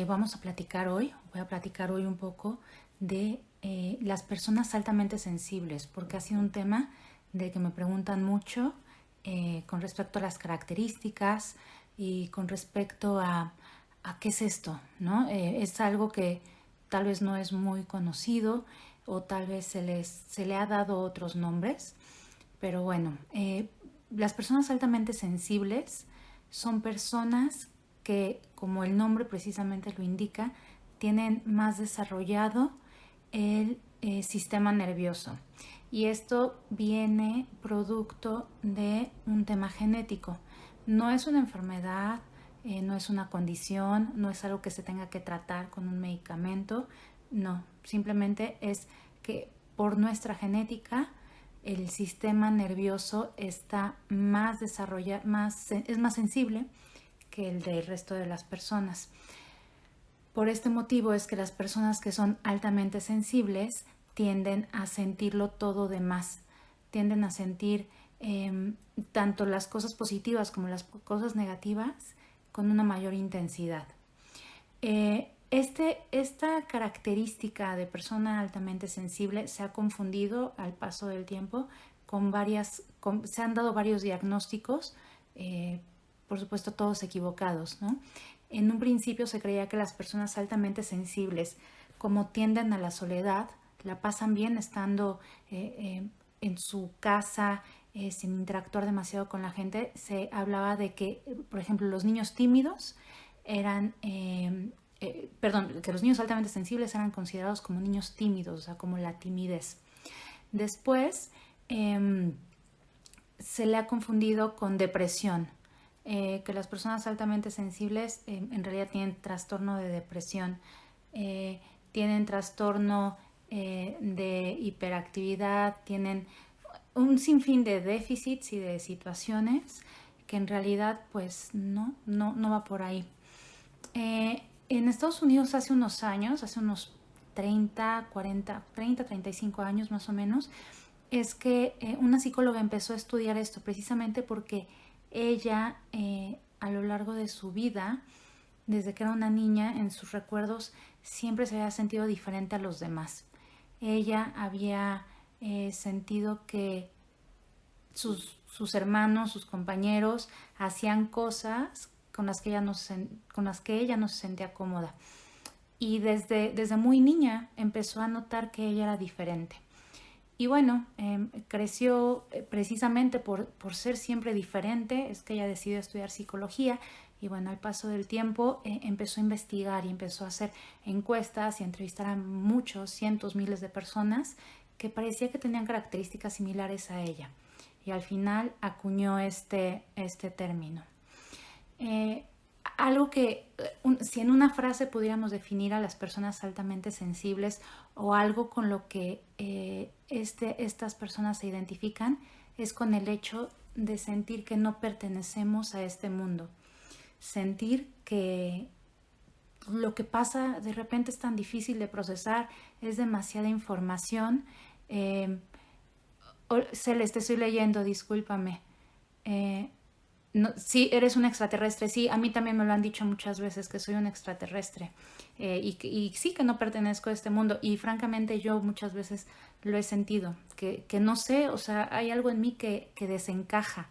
Voy a platicar hoy un poco de las personas altamente sensibles, porque ha sido un tema de que me preguntan mucho con respecto a las características y con respecto a qué es esto, ¿no? Es algo que tal vez no es muy conocido o tal vez se le ha dado otros nombres, pero bueno, las personas altamente sensibles son personas que, como el nombre precisamente lo indica, tienen más desarrollado el sistema nervioso. Y esto viene producto de un tema genético. No es una enfermedad, no es una condición, no es algo que se tenga que tratar con un medicamento, no, simplemente es que por nuestra genética el sistema nervioso está más desarrollado, es más sensible que el del resto de las personas. Por este motivo es que las personas que son altamente sensibles tienden a sentirlo todo de más, tienden a sentir tanto las cosas positivas como las cosas negativas con una mayor intensidad. Esta característica de persona altamente sensible se ha confundido al paso del tiempo se han dado varios diagnósticos, por supuesto todos equivocados, ¿no? En un principio se creía que las personas altamente sensibles, como tienden a la soledad, la pasan bien estando en su casa, sin interactuar demasiado con la gente. Se hablaba de que, por ejemplo, los niños tímidos eran, que los niños altamente sensibles eran considerados como niños tímidos, o sea, como la timidez. Después se le ha confundido con depresión, que las personas altamente sensibles en realidad tienen trastorno de depresión, tienen trastorno de hiperactividad, tienen un sinfín de déficits y de situaciones que en realidad pues no va por ahí. En Estados Unidos hace unos 35 años más o menos, es que una psicóloga empezó a estudiar esto precisamente porque ella a lo largo de su vida, desde que era una niña, en sus recuerdos siempre se había sentido diferente a los demás. Ella había sentido que sus hermanos, sus compañeros hacían cosas con las que ella no se sentía cómoda. Y desde muy niña empezó a notar que ella era diferente. Y bueno, creció precisamente por ser siempre diferente, es que ella decidió estudiar psicología. Y bueno, al paso del tiempo empezó a investigar y empezó a hacer encuestas y a entrevistar a muchos, cientos, miles de personas que parecía que tenían características similares a ella. Y al final acuñó este término. Algo que, si en una frase pudiéramos definir a las personas altamente sensibles o algo con lo que estas personas se identifican, es con el hecho de sentir que no pertenecemos a este mundo. Sentir que lo que pasa de repente es tan difícil de procesar, es demasiada información. Celeste, estoy leyendo, discúlpame. No, sí, eres un extraterrestre. Sí, a mí también me lo han dicho muchas veces que soy un extraterrestre y sí que no pertenezco a este mundo, y francamente yo muchas veces lo he sentido, que no sé, o sea, hay algo en mí que desencaja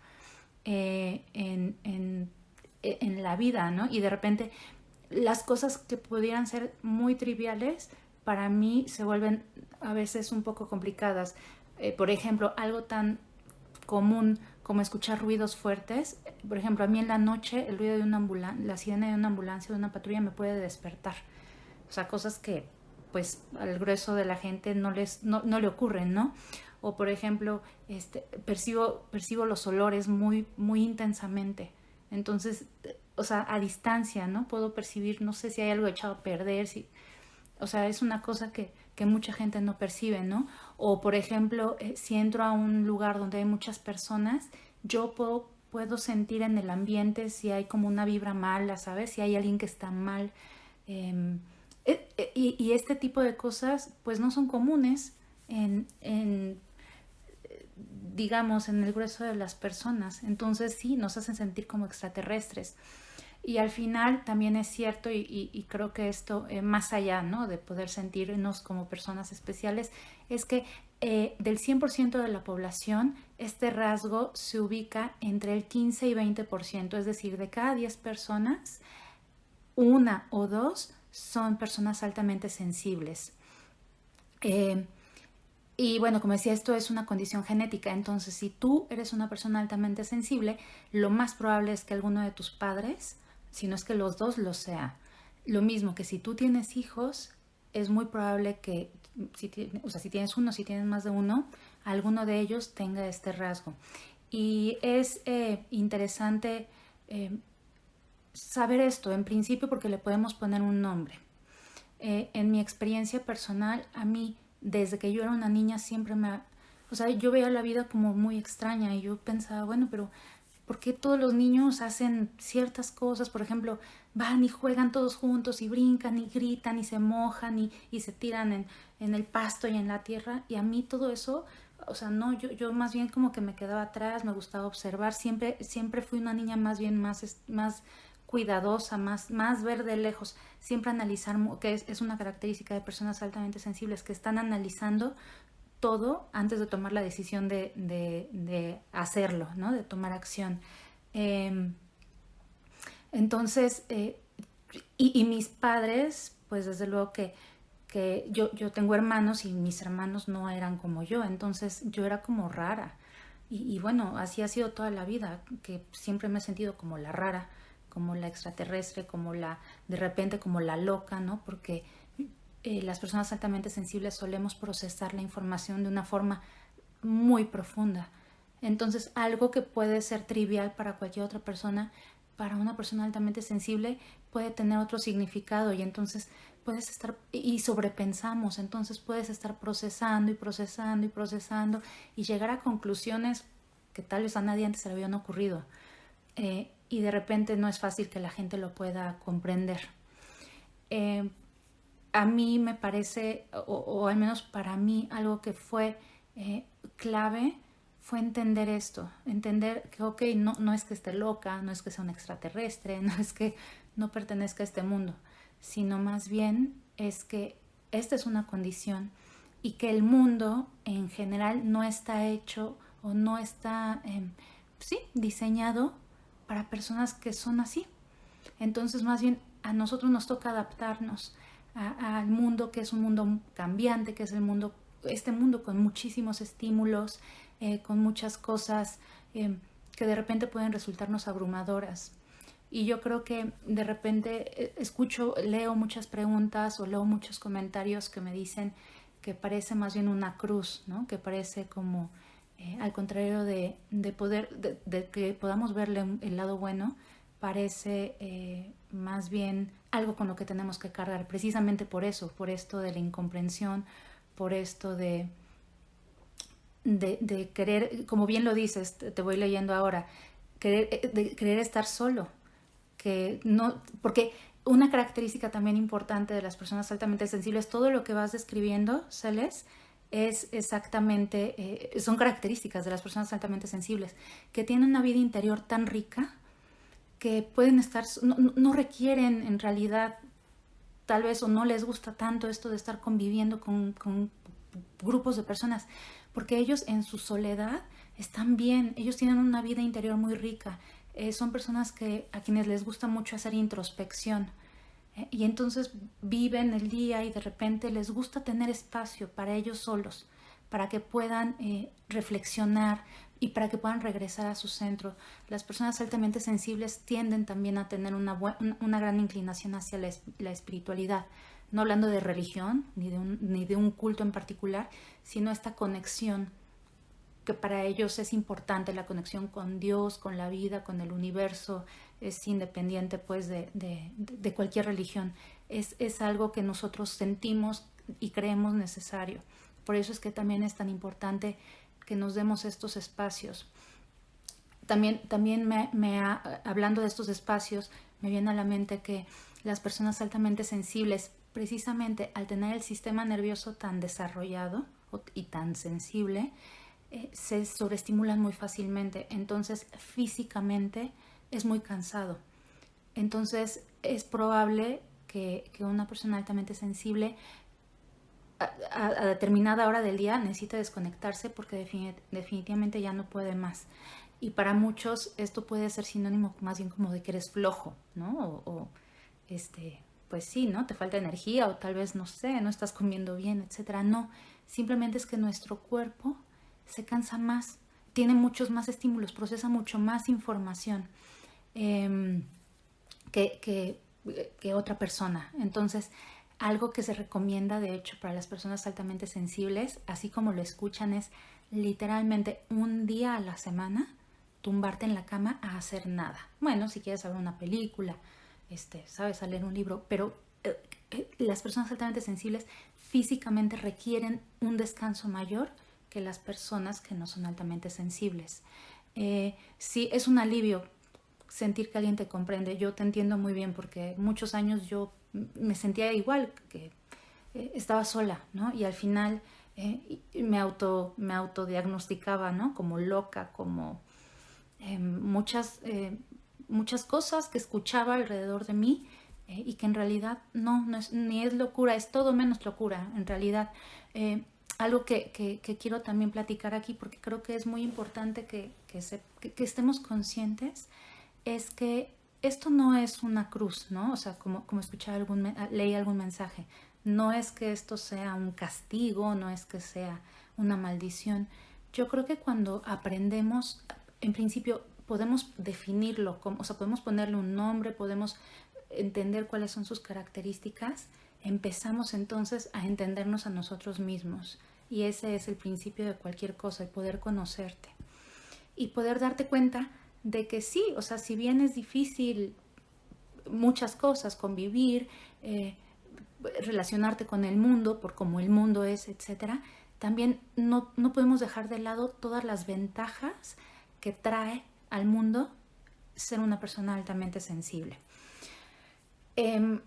en la vida, ¿no? Y de repente las cosas que pudieran ser muy triviales para mí se vuelven a veces un poco complicadas. Por ejemplo, algo tan común como escuchar ruidos fuertes. Por ejemplo, a mí en la noche el ruido de una ambulancia, la sirena de una ambulancia o de una patrulla me puede despertar. O sea, cosas que pues al grueso de la gente no le ocurren, ¿no? O por ejemplo, percibo los olores muy intensamente. Entonces, o sea, a distancia, ¿no? Puedo percibir, no sé si hay algo echado a perder, o sea, es una cosa que mucha gente no percibe, ¿no? O, por ejemplo, si entro a un lugar donde hay muchas personas, yo puedo sentir en el ambiente si hay como una vibra mala, ¿sabes? Si hay alguien que está mal. Y este tipo de cosas, pues no son comunes digamos, en el grueso de las personas. Entonces sí, nos hacen sentir como extraterrestres. Y al final también es cierto, y creo que esto, más allá, ¿no?, de poder sentirnos como personas especiales, es que del 100% de la población, este rasgo se ubica entre el 15 y 20%, es decir, de cada 10 personas, una o dos son personas altamente sensibles. Eh, y bueno, como decía, esto es una condición genética, entonces si tú eres una persona altamente sensible, lo más probable es que alguno de tus padres, si no es que los dos, lo sea. Lo mismo que si tú tienes hijos, es muy probable que, o sea, si tienes uno, si tienes más de uno, alguno de ellos tenga este rasgo. Y es interesante saber esto, en principio, porque le podemos poner un nombre. En mi experiencia personal, a mí, desde que yo era una niña, siempre o sea, yo veía la vida como muy extraña y yo pensaba, bueno, pero ¿por qué todos los niños hacen ciertas cosas? Por ejemplo, van y juegan todos juntos y brincan y gritan y se mojan y se tiran en el pasto y en la tierra. Y a mí todo eso, o sea, no, yo más bien como que me quedaba atrás, me gustaba observar. Siempre fui una niña más bien más cuidadosa, más ver de lejos, siempre analizar, que es una característica de personas altamente sensibles, que están analizando todo antes de tomar la decisión de hacerlo, ¿no?, de tomar acción. Eh, entonces, y mis padres, pues desde luego que yo tengo hermanos y mis hermanos no eran como yo, entonces yo era como rara. Y bueno, así ha sido toda la vida, que siempre me he sentido como la rara, como la extraterrestre, de repente como la loca, ¿no? Porque las personas altamente sensibles solemos procesar la información de una forma muy profunda. Entonces, algo que puede ser trivial para cualquier otra persona, para una persona altamente sensible puede tener otro significado, y entonces puedes estar, y sobrepensamos, entonces puedes estar procesando y procesando y procesando y llegar a conclusiones que tal vez a nadie antes se le habían ocurrido. Y de repente no es fácil que la gente lo pueda comprender. Eh, a mí me parece, o al menos para mí, algo que fue clave fue entender esto, entender que, ok, no es que esté loca, no es que sea un extraterrestre, no es que no pertenezca a este mundo, sino más bien es que esta es una condición y que el mundo en general no está hecho o no está, sí, diseñado para personas que son así. Entonces, más bien, a nosotros nos toca adaptarnos al mundo, que es un mundo cambiante, que es este mundo con muchísimos estímulos, con muchas cosas que de repente pueden resultarnos abrumadoras. Y yo creo que de repente leo muchas preguntas o leo muchos comentarios que me dicen que parece más bien una cruz, ¿no? Que parece como, al contrario de que podamos verle el lado bueno, parece más bien algo con lo que tenemos que cargar, precisamente por eso, por esto de la incomprensión, por esto de querer, como bien lo dices, te voy leyendo ahora, de querer estar solo, que no, porque una característica también importante de las personas altamente sensibles, todo lo que vas describiendo, Celes, es exactamente, son características de las personas altamente sensibles, que tienen una vida interior tan rica que pueden estar, no requieren en realidad, tal vez, o no les gusta tanto esto de estar conviviendo con grupos de personas, porque ellos en su soledad están bien, ellos tienen una vida interior muy rica, son personas a quienes les gusta mucho hacer introspección, y entonces viven el día y de repente les gusta tener espacio para ellos solos, para que puedan reflexionar y para que puedan regresar a su centro. Las personas altamente sensibles tienden también a tener una gran inclinación hacia la espiritualidad, no hablando de religión ni de un culto en particular, sino esta conexión que para ellos es importante, la conexión con Dios, con la vida, con el universo, es independiente pues de cualquier religión. Es algo que nosotros sentimos y creemos necesario. Por eso es que también es tan importante que nos demos estos espacios. También hablando de estos espacios, me viene a la mente que las personas altamente sensibles, precisamente al tener el sistema nervioso tan desarrollado y tan sensible, se sobreestimulan muy fácilmente, entonces físicamente es muy cansado. Entonces es probable que una persona altamente sensible a determinada hora del día necesita desconectarse porque definitivamente ya no puede más. Y para muchos esto puede ser sinónimo más bien como de que eres flojo, ¿no? Pues sí, ¿no? Te falta energía o tal vez, no sé, no estás comiendo bien, etcétera. No, simplemente es que nuestro cuerpo se cansa más, tiene muchos más estímulos, procesa mucho más información eh, que, que, que otra persona. Entonces, algo que se recomienda, de hecho, para las personas altamente sensibles, así como lo escuchan, es literalmente un día a la semana tumbarte en la cama a hacer nada. Bueno, si quieres ver una película, sabes, a leer un libro, pero las personas altamente sensibles físicamente requieren un descanso mayor que las personas que no son altamente sensibles. Sí, es un alivio sentir que alguien te comprende. Yo te entiendo muy bien porque muchos años yo me sentía igual, que estaba sola, ¿no? Y al final me autodiagnosticaba, ¿no? Como loca, como muchas cosas que escuchaba alrededor de mí y que en realidad no es, ni es locura, es todo menos locura, en realidad. Algo que quiero también platicar aquí, porque creo que es muy importante que estemos conscientes, es que esto no es una cruz, ¿no? O sea, como escuchaba leí algún mensaje, no es que esto sea un castigo, no es que sea una maldición. Yo creo que cuando aprendemos, en principio podemos definirlo, o sea, podemos ponerle un nombre, podemos entender cuáles son sus características, empezamos entonces a entendernos a nosotros mismos. Y ese es el principio de cualquier cosa, el poder conocerte. Y poder darte cuenta de que sí, o sea, si bien es difícil muchas cosas, convivir, relacionarte con el mundo, por cómo el mundo es, etcétera, también no podemos dejar de lado todas las ventajas que trae al mundo ser una persona altamente sensible.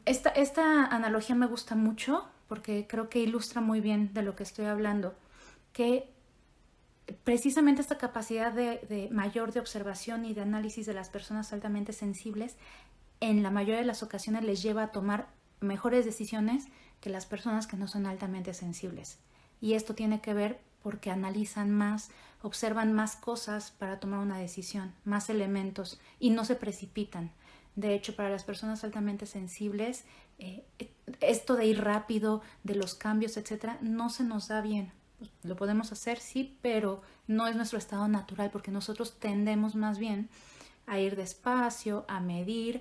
Esta analogía me gusta mucho porque creo que ilustra muy bien de lo que estoy hablando, que precisamente esta capacidad de mayor de observación y de análisis de las personas altamente sensibles en la mayoría de las ocasiones les lleva a tomar mejores decisiones que las personas que no son altamente sensibles. Y esto tiene que ver porque analizan más, observan más cosas para tomar una decisión, más elementos y no se precipitan. De hecho, para las personas altamente sensibles, esto de ir rápido, de los cambios, etcétera, no se nos da bien. Lo podemos hacer, sí, pero no es nuestro estado natural porque nosotros tendemos más bien a ir despacio, a medir,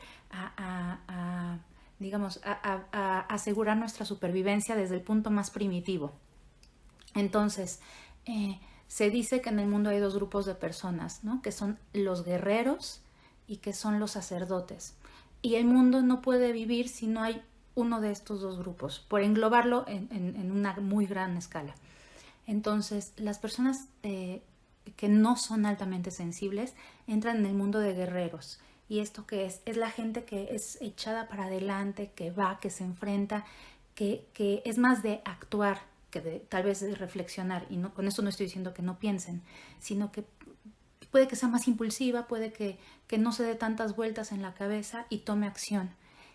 digamos, a asegurar nuestra supervivencia desde el punto más primitivo. Entonces, se dice que en el mundo hay dos grupos de personas, ¿no? Que son los guerreros y que son los sacerdotes. Y el mundo no puede vivir si no hay uno de estos dos grupos, por englobarlo en una muy gran escala. Entonces, las personas que no son altamente sensibles entran en el mundo de guerreros. ¿Y esto qué es? Es la gente que es echada para adelante, que va, que se enfrenta, que es más de actuar que tal vez de reflexionar. Y no, con esto no estoy diciendo que no piensen, sino que puede que sea más impulsiva, puede que no se dé tantas vueltas en la cabeza y tome acción.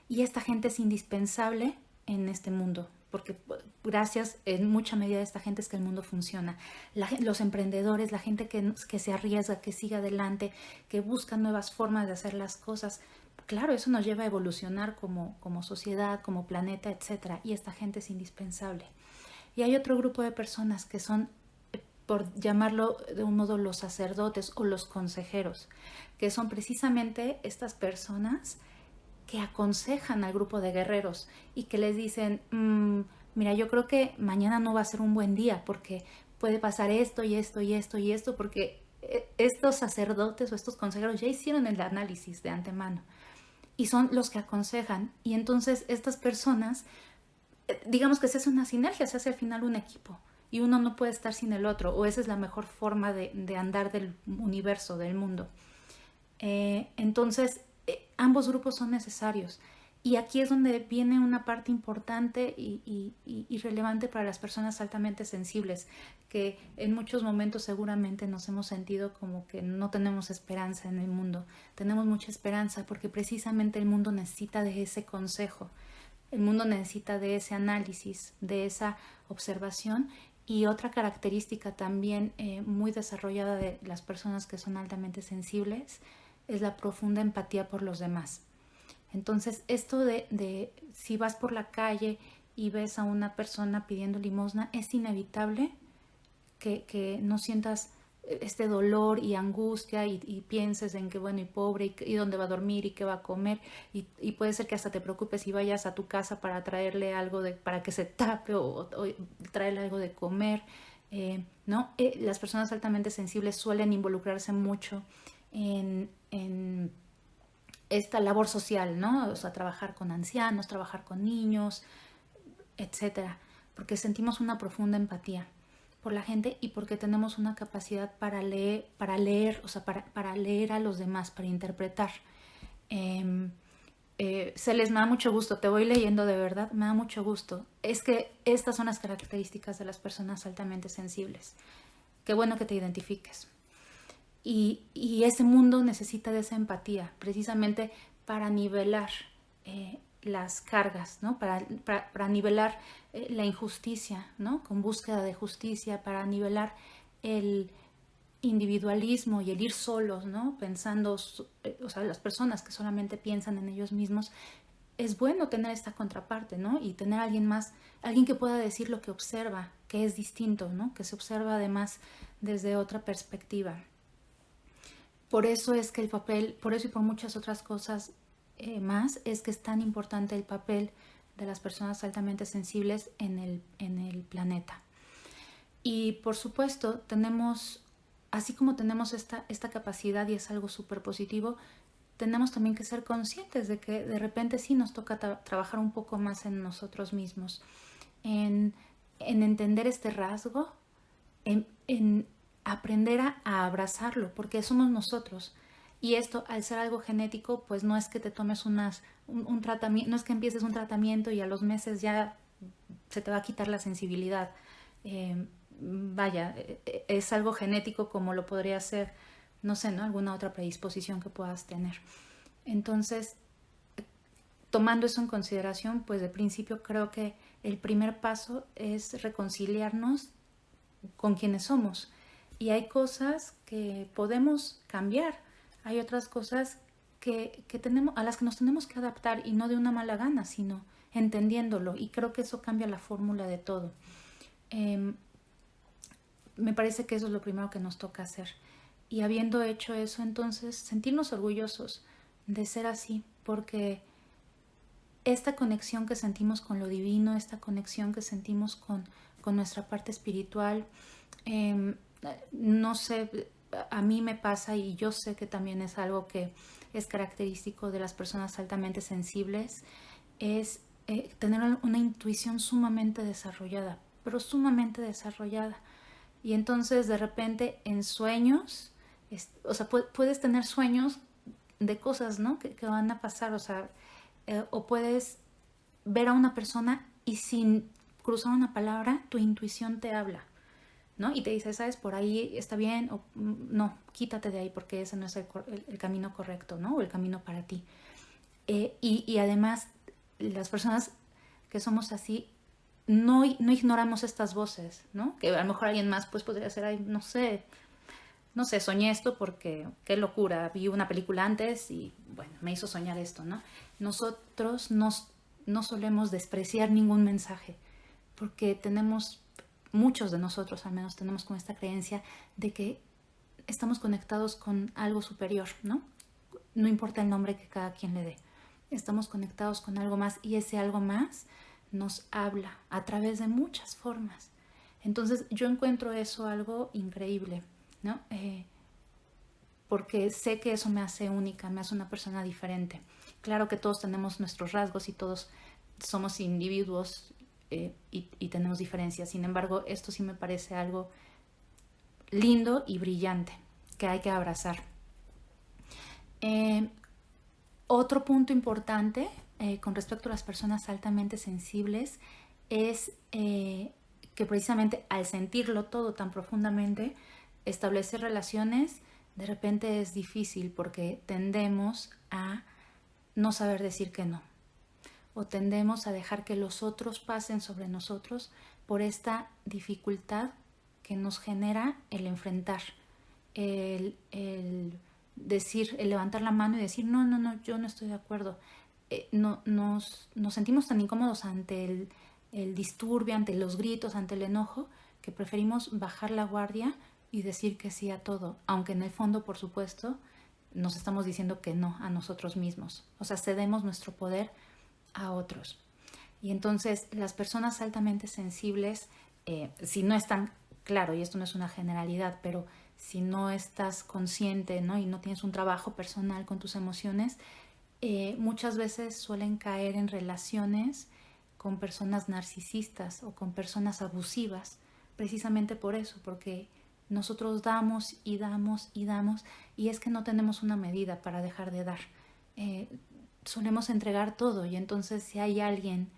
Y esta gente es indispensable en este mundo, porque gracias en mucha medida de esta gente es que el mundo funciona. Los emprendedores, la gente que se arriesga, que sigue adelante, que busca nuevas formas de hacer las cosas. Claro, eso nos lleva a evolucionar como sociedad, como planeta, etcétera. Y esta gente es indispensable. Y hay otro grupo de personas que son, por llamarlo de un modo, los sacerdotes o los consejeros, que son precisamente estas personas que aconsejan al grupo de guerreros y que les dicen, mira, yo creo que mañana no va a ser un buen día porque puede pasar esto y esto y esto y esto, porque estos sacerdotes o estos consejeros ya hicieron el análisis de antemano y son los que aconsejan. Y entonces estas personas, digamos que se hace una sinergia, se hace al final un equipo y uno no puede estar sin el otro, o esa es la mejor forma de andar del universo, del mundo. Entonces ambos grupos son necesarios Y aquí es donde viene una parte importante y relevante para las personas altamente sensibles, que en muchos momentos seguramente nos hemos sentido como que no tenemos esperanza en el mundo. Tenemos mucha esperanza porque precisamente el mundo necesita de ese consejo, el mundo necesita de ese análisis, de esa observación. Y otra característica también muy desarrollada de las personas que son altamente sensibles es la profunda empatía por los demás. Entonces, esto de si vas por la calle y ves a una persona pidiendo limosna, es inevitable que no sientas este dolor y angustia y pienses en que bueno y pobre y dónde va a dormir y qué va a comer y puede ser que hasta te preocupes y vayas a tu casa para traerle algo para que se tape o traerle algo de comer, ¿no? Las personas altamente sensibles suelen involucrarse mucho en esta labor social, ¿no? O sea, trabajar con ancianos, trabajar con niños, etcétera, porque sentimos una profunda empatía por la gente y porque tenemos una capacidad para leer, o sea, para leer a los demás, para interpretar. Me da mucho gusto, te voy leyendo de verdad, me da mucho gusto. Es que estas son las características de las personas altamente sensibles. Qué bueno que te identifiques. Y ese mundo necesita de esa empatía, precisamente para nivelar las cargas, ¿no? Para nivelar la injusticia, ¿no? Con búsqueda de justicia, para nivelar el individualismo y el ir solos, ¿no? Pensando, o sea, las personas que solamente piensan en ellos mismos. Es bueno tener esta contraparte, ¿no? Y tener a alguien más, alguien que pueda decir lo que observa, que es distinto, ¿no? Que se observa además desde otra perspectiva. Por eso es que el papel, por eso y por muchas otras cosas más, es que es tan importante el papel de las personas altamente sensibles en el planeta. Y por supuesto, tenemos, así como tenemos esta capacidad y es algo súper positivo, tenemos también que ser conscientes de que de repente sí nos toca trabajar un poco más en nosotros mismos, en, en entender este rasgo, en aprender a abrazarlo, porque somos nosotros. Y esto, al ser algo genético, pues no es que te tomes un tratamiento, no es que empieces un tratamiento y a los meses ya se te va a quitar la sensibilidad. Vaya, es algo genético como lo podría ser, no sé, ¿no? Alguna otra predisposición que puedas tener. Entonces, tomando eso en consideración, pues de principio creo que el primer paso es reconciliarnos con quienes somos. Y hay cosas que podemos cambiar, hay otras cosas que tenemos, a las que nos tenemos que adaptar y no de una mala gana, sino entendiéndolo. Y creo que eso cambia la fórmula de todo. Me parece que eso es lo primero que nos toca hacer. Y habiendo hecho eso, entonces sentirnos orgullosos de ser así, porque esta conexión que sentimos con lo divino, esta conexión que sentimos con nuestra parte espiritual, no sé, a mí me pasa y yo sé que también es algo que es característico de las personas altamente sensibles, es tener una intuición sumamente desarrollada, pero sumamente desarrollada. Y entonces de repente en sueños, o sea, puedes tener sueños de cosas, ¿no? Que van a pasar, o sea, o puedes ver a una persona y sin cruzar una palabra, tu intuición te habla, ¿no? Y te dice, ¿sabes? Por ahí está bien, o no, quítate de ahí porque ese no es el camino correcto, ¿no? O el camino para ti. Y además, las personas que somos así, no ignoramos estas voces, ¿no? Que a lo mejor alguien más pues podría ser, ay, no sé, soñé esto porque qué locura, vi una película antes y bueno, me hizo soñar esto, ¿no? Nosotros no solemos despreciar ningún mensaje porque tenemos, muchos de nosotros al menos tenemos como esta creencia de que estamos conectados con algo superior, ¿no? No importa el nombre que cada quien le dé. Estamos conectados con algo más y ese algo más nos habla a través de muchas formas. Entonces yo encuentro eso algo increíble, ¿no? Porque sé que eso me hace única, me hace una persona diferente. Claro que todos tenemos nuestros rasgos y todos somos individuos y tenemos diferencias. Sin embargo, esto sí me parece algo lindo y brillante que hay que abrazar. Otro punto importante con respecto a las personas altamente sensibles es que precisamente al sentirlo todo tan profundamente, establecer relaciones de repente es difícil porque tendemos a no saber decir que no, o tendemos a dejar que los otros pasen sobre nosotros por esta dificultad que nos genera el enfrentar, el decir, el levantar la mano y decir, no, no, no, yo no estoy de acuerdo. Nos sentimos tan incómodos ante el disturbio, ante los gritos, ante el enojo, que preferimos bajar la guardia y decir que sí a todo, aunque en el fondo, por supuesto, nos estamos diciendo que no a nosotros mismos. O sea, cedemos nuestro poder a otros. Y entonces las personas altamente sensibles, si no están, claro, y esto no es una generalidad, pero si no estás consciente, ¿no? Y no tienes un trabajo personal con tus emociones, muchas veces suelen caer en relaciones con personas narcisistas o con personas abusivas, precisamente por eso, porque nosotros damos y damos y damos, y es que no tenemos una medida para dejar de dar. Solemos entregar todo, y entonces si hay alguien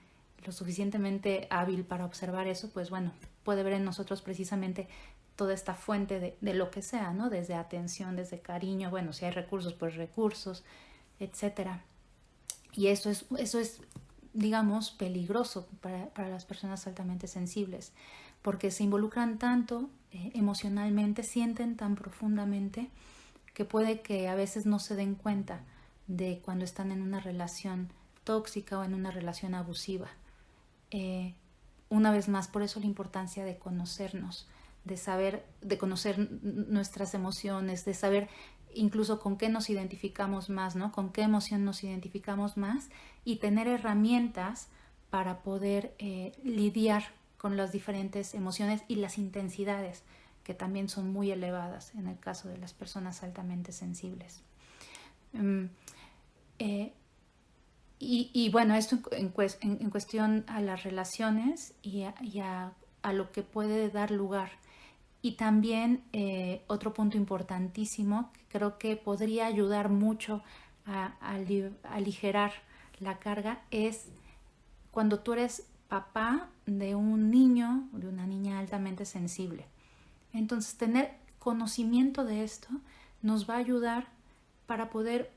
lo suficientemente hábil para observar eso, pues bueno, puede ver en nosotros precisamente toda esta fuente de lo que sea, ¿no? Desde atención, desde cariño, bueno, si hay recursos, pues recursos, etcétera. Y eso es, digamos, peligroso para las personas altamente sensibles, porque se involucran tanto emocionalmente, sienten tan profundamente, que puede que a veces no se den cuenta de cuando están en una relación tóxica o en una relación abusiva. Una vez más, por eso la importancia de conocernos, de saber, de conocer nuestras emociones, de saber incluso con qué nos identificamos más, ¿no? Con qué emoción nos identificamos más, y tener herramientas para poder lidiar con las diferentes emociones y las intensidades, que también son muy elevadas en el caso de las personas altamente sensibles. Y bueno, esto en cuestión a las relaciones y a lo que puede dar lugar. Y también otro punto importantísimo, que creo que podría ayudar mucho a aligerar la carga, es cuando tú eres papá de un niño o de una niña altamente sensible. Entonces, tener conocimiento de esto nos va a ayudar para poder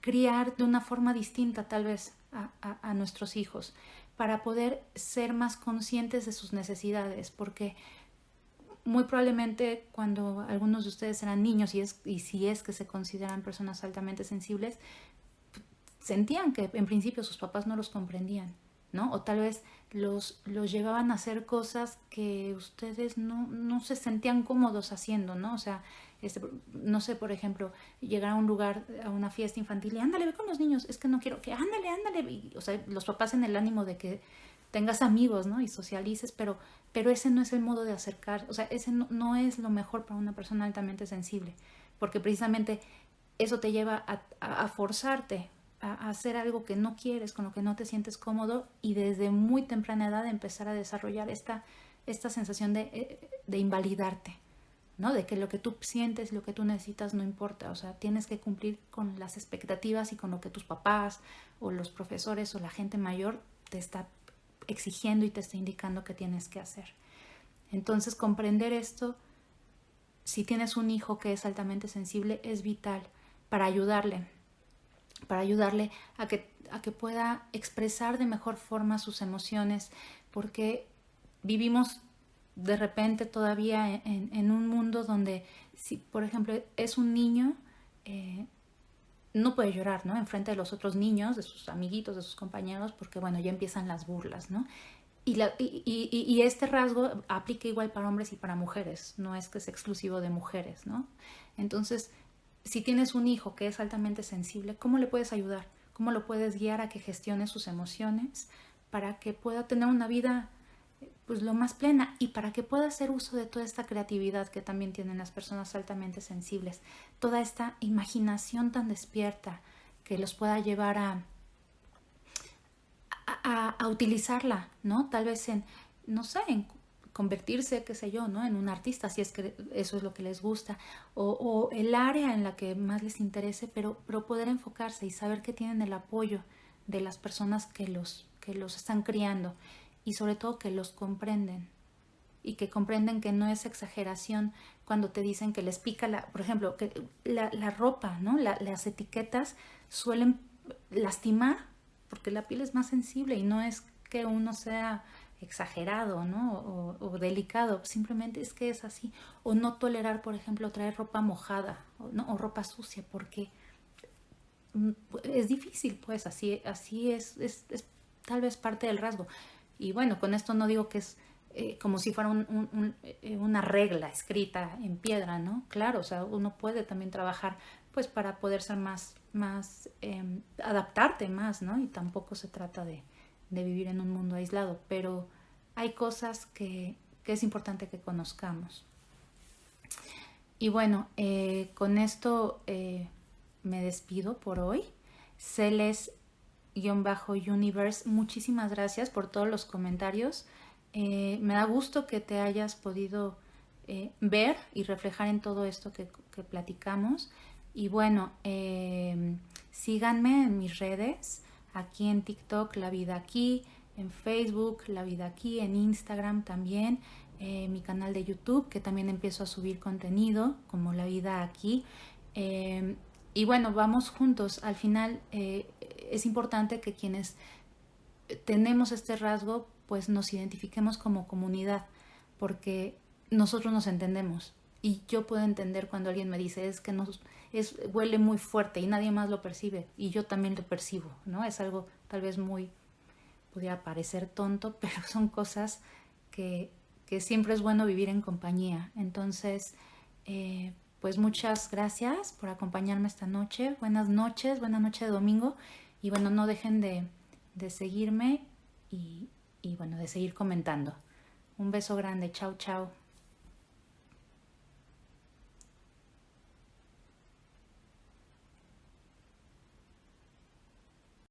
criar de una forma distinta tal vez a nuestros hijos, para poder ser más conscientes de sus necesidades, porque muy probablemente cuando algunos de ustedes eran niños, y si es que se consideran personas altamente sensibles, sentían que en principio sus papás no los comprendían, ¿no? O tal vez los llevaban a hacer cosas que ustedes no se sentían cómodos haciendo, ¿no? O sea, no sé, por ejemplo, llegar a un lugar, a una fiesta infantil y ándale, ve con los niños, es que no quiero que ándale, ándale. Y, o sea, los papás en el ánimo de que tengas amigos, ¿no? Y socialices, pero ese no es el modo de acercar, o sea, ese no es lo mejor para una persona altamente sensible, porque precisamente eso te lleva a forzarte a hacer algo que no quieres, con lo que no te sientes cómodo, y desde muy temprana edad empezar a desarrollar esta sensación de invalidarte, ¿no? De que lo que tú sientes, lo que tú necesitas no importa, o sea, tienes que cumplir con las expectativas y con lo que tus papás o los profesores o la gente mayor te está exigiendo y te está indicando que tienes que hacer. Entonces, comprender esto, si tienes un hijo que es altamente sensible, es vital para ayudarle a que pueda expresar de mejor forma sus emociones, porque vivimos de repente todavía en un mundo donde, si por ejemplo es un niño, no puede llorar, ¿no? Enfrente de los otros niños, de sus amiguitos, de sus compañeros, porque bueno, ya empiezan las burlas, ¿no? Y este rasgo aplica igual para hombres y para mujeres, no es que es exclusivo de mujeres, ¿no? Entonces, si tienes un hijo que es altamente sensible, ¿cómo le puedes ayudar? ¿Cómo lo puedes guiar a que gestione sus emociones para que pueda tener una vida pues lo más plena, y para que pueda hacer uso de toda esta creatividad que también tienen las personas altamente sensibles, toda esta imaginación tan despierta que los pueda llevar a utilizarla, ¿no? Tal vez en, no sé, en convertirse, qué sé yo, ¿no? En un artista, si es que eso es lo que les gusta, o el área en la que más les interese, pero poder enfocarse y saber que tienen el apoyo de las personas que los están criando y sobre todo que los comprenden y que comprenden que no es exageración cuando te dicen que les pica por ejemplo, que la ropa, ¿no? Las etiquetas suelen lastimar porque la piel es más sensible y no es que uno sea exagerado, ¿no? O delicado, simplemente es que es así. O no tolerar, por ejemplo, traer ropa mojada, ¿no? O ropa sucia, porque es difícil, pues, así es tal vez parte del rasgo. Y bueno, con esto no digo que es como si fuera una regla escrita en piedra, ¿no? Claro, o sea, uno puede también trabajar pues para poder ser más adaptarte más, ¿no? Y tampoco se trata de vivir en un mundo aislado, pero hay cosas que es importante que conozcamos. Y bueno, con esto me despido por hoy. Celes-Universe, muchísimas gracias por todos los comentarios. Me da gusto que te hayas podido ver y reflejar en todo esto que platicamos. Y bueno, síganme en mis redes, aquí en TikTok, La Vida Aquí, en Facebook, La Vida Aquí, en Instagram también, mi canal de YouTube, que también empiezo a subir contenido, como La Vida Aquí. Y bueno, vamos juntos. Al final es importante que quienes tenemos este rasgo, pues nos identifiquemos como comunidad, porque nosotros nos entendemos. Y yo puedo entender cuando alguien me dice es que huele muy fuerte y nadie más lo percibe. Y yo también lo percibo, ¿no? Es algo tal vez podría parecer tonto, pero son cosas que siempre es bueno vivir en compañía. Entonces, pues muchas gracias por acompañarme esta noche. Buenas noches, buena noche de domingo. Y bueno, no dejen de seguirme y bueno, de seguir comentando. Un beso grande. Chao, chao.